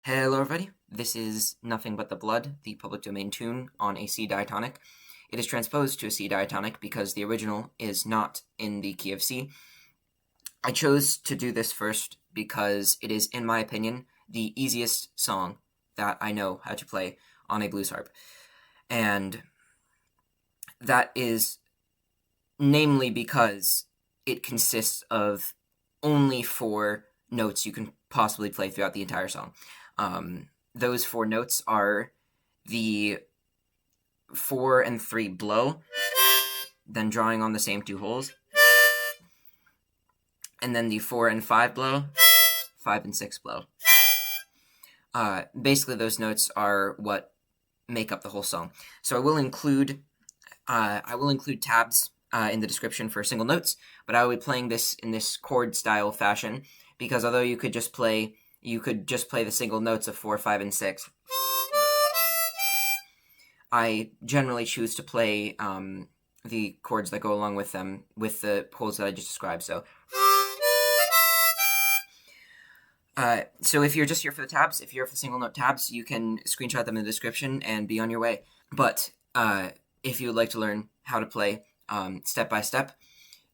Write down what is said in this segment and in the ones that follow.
Hello everybody, this is Nothing But the Blood, the public domain tune on a C diatonic. It is transposed to a C diatonic because the original is not in the key of C. I chose to do this first because it is, in my opinion, the easiest song that I know how to play on a blues harp. And that is namely because it consists of only 4 notes you can possibly play throughout the entire song. Those 4 notes are the 4 and 3 blow, then drawing on the same 2 holes, and then the 4 and 5 blow, 5 and 6 blow. Basically, those notes are what make up the whole song. So I will include tabs in the description for single notes, but I will be playing this in this chord style fashion because although you could just play the single notes of 4, 5, and 6. I generally choose to play the chords that go along with them, with the holes that I just described. So if you're just here for the tabs, if you're for the single note tabs, you can screenshot them in the description and be on your way. But if you would like to learn how to play step by step,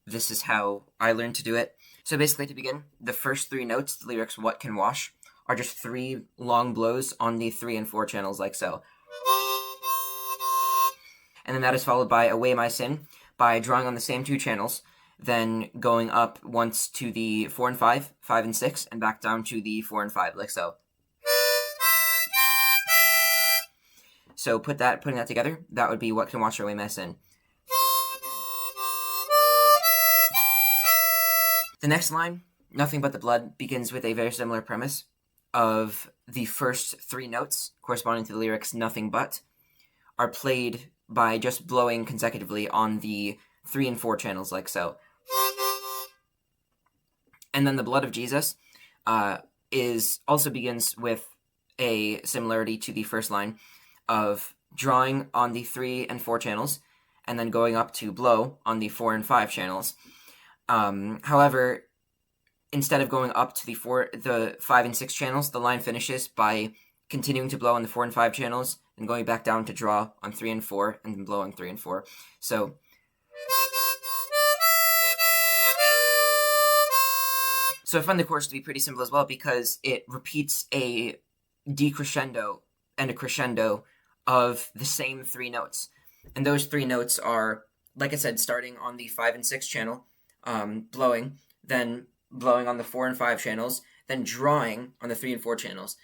this is how I learned to do it. So basically, to begin, the first 3 notes, the lyrics "What Can Wash," are just 3 long blows on the 3 and 4 channels like so. And then that is followed by "Away My Sin" by drawing on the same 2 channels, then going up once to the 4 and 5, 5 and 6, and back down to the 4 and 5 like so. So putting that together, that would be "What Can Wash Away My Sin." The next line, "Nothing But the Blood," begins with a very similar premise of the first 3 notes, corresponding to the lyrics "Nothing But," are played by just blowing consecutively on the 3 and 4 channels like so. And then "The Blood of Jesus" also begins with a similarity to the first line of drawing on the 3 and 4 channels, and then going up to blow on the 4 and 5 channels. However, instead of going up to the 5 and 6 channels, the line finishes by continuing to blow on the 4 and 5 channels, and going back down to draw on 3 and 4, and then blow on 3 and 4. So I find the chorus to be pretty simple as well because it repeats a decrescendo and a crescendo of the same 3 notes. And those 3 notes are, like I said, starting on the 5 and 6 channel, blowing, then blowing on the 4 and 5 channels, then drawing on the 3 and 4 channels.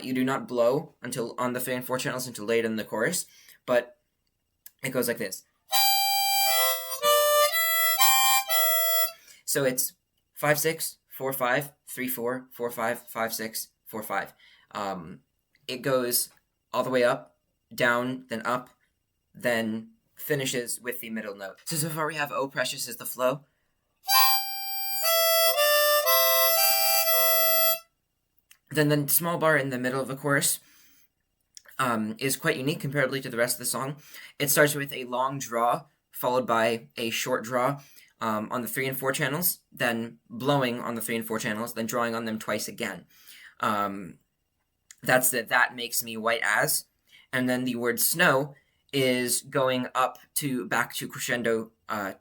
You do not blow on the 3 and 4 channels until late in the chorus, but it goes like this. So it's 5, 6, 4, 5, 3, 4, 4, 5, 5, 6, 4, 5. It goes all the way up, down, then up, then finishes with the middle note. So far we have "Oh Precious Is the Flow." Then the small bar in the middle of the chorus is quite unique comparably to the rest of the song. It starts with a long draw, followed by a short draw on the 3 and 4 channels, then blowing on the 3 and 4 channels, then drawing on them twice again. That's "That Makes Me White As." And then the word "snow" is going back to crescendo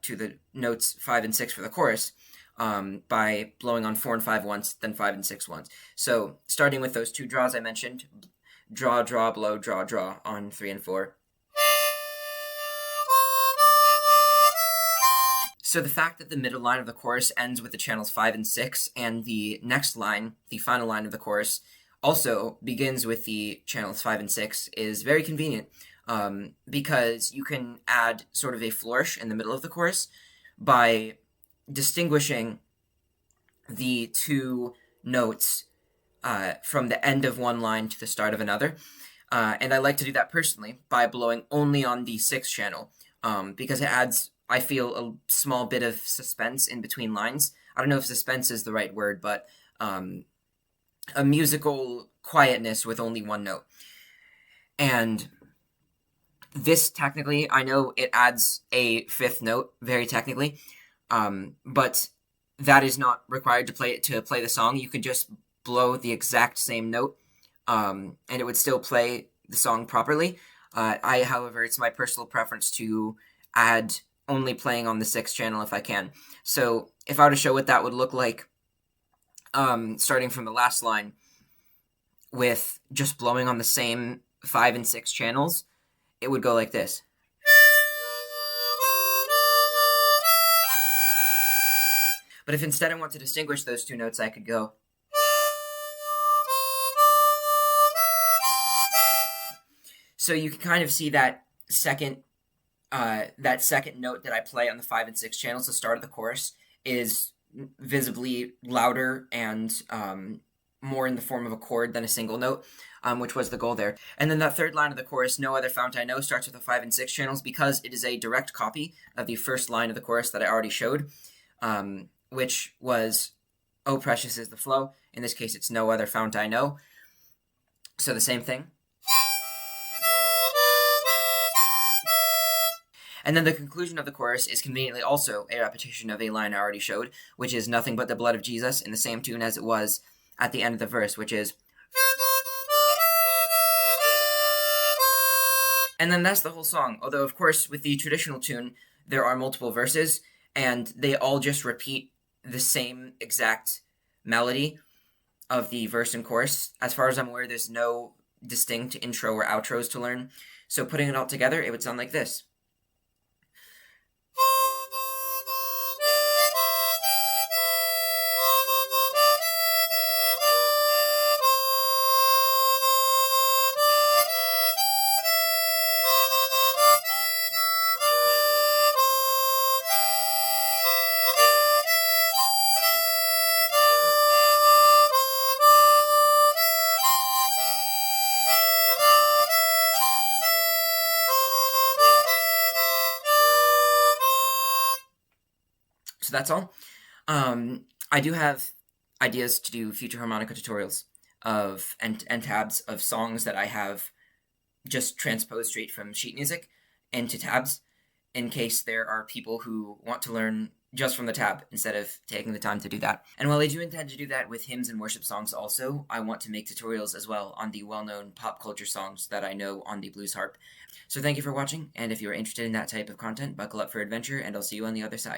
to the notes 5 and 6 for the chorus, by blowing on 4 and 5 once, then 5 and 6 once. So starting with those 2 draws I mentioned, draw, draw, blow, draw, draw on 3 and 4. So the fact that the middle line of the chorus ends with the channels 5 and 6, and the next line, the final line of the chorus, also begins with the channels 5 and 6 is very convenient, because you can add sort of a flourish in the middle of the chorus by distinguishing the 2 notes from the end of one line to the start of another. And I like to do that personally by blowing only on the 6th channel, because it adds, I feel, a small bit of suspense in between lines. I don't know if suspense is the right word, but a musical quietness with only 1 note. And this, technically, I know it adds a 5th note, very technically, but that is not required to play the song. You can just blow the exact same note and it would still play the song properly. However, it's my personal preference to add only playing on the 6th channel if I can. So if I were to show what that would look like, starting from the last line, with just blowing on the same 5 and 6 channels, it would go like this. But if instead I want to distinguish those two notes, I could go. So you can kind of see that second note that I play on the 5 and 6 channels, the start of the chorus, is visibly louder and more in the form of a chord than a single note, which was the goal there. And then that third line of the chorus, "No Other Fount I Know," starts with the 5 and 6 channels because it is a direct copy of the first line of the chorus that I already showed, which was, "Oh, precious is the flow." In this case, it's "No Other Fount I Know." So the same thing. And then the conclusion of the chorus is conveniently also a repetition of a line I already showed, which is "Nothing But the Blood of Jesus," in the same tune as it was at the end of the verse, which is... And then that's the whole song. Although, of course, with the traditional tune, there are multiple verses, and they all just repeat the same exact melody of the verse and chorus. As far as I'm aware, there's no distinct intro or outros to learn. So putting it all together, it would sound like this. So that's all. I do have ideas to do future harmonica tutorials of and tabs of songs that I have just transposed straight from sheet music into tabs, in case there are people who want to learn just from the tab instead of taking the time to do that. And while I do intend to do that with hymns and worship songs also, I want to make tutorials as well on the well-known pop culture songs that I know on the blues harp. So thank you for watching, and if you are interested in that type of content, buckle up for adventure, and I'll see you on the other side.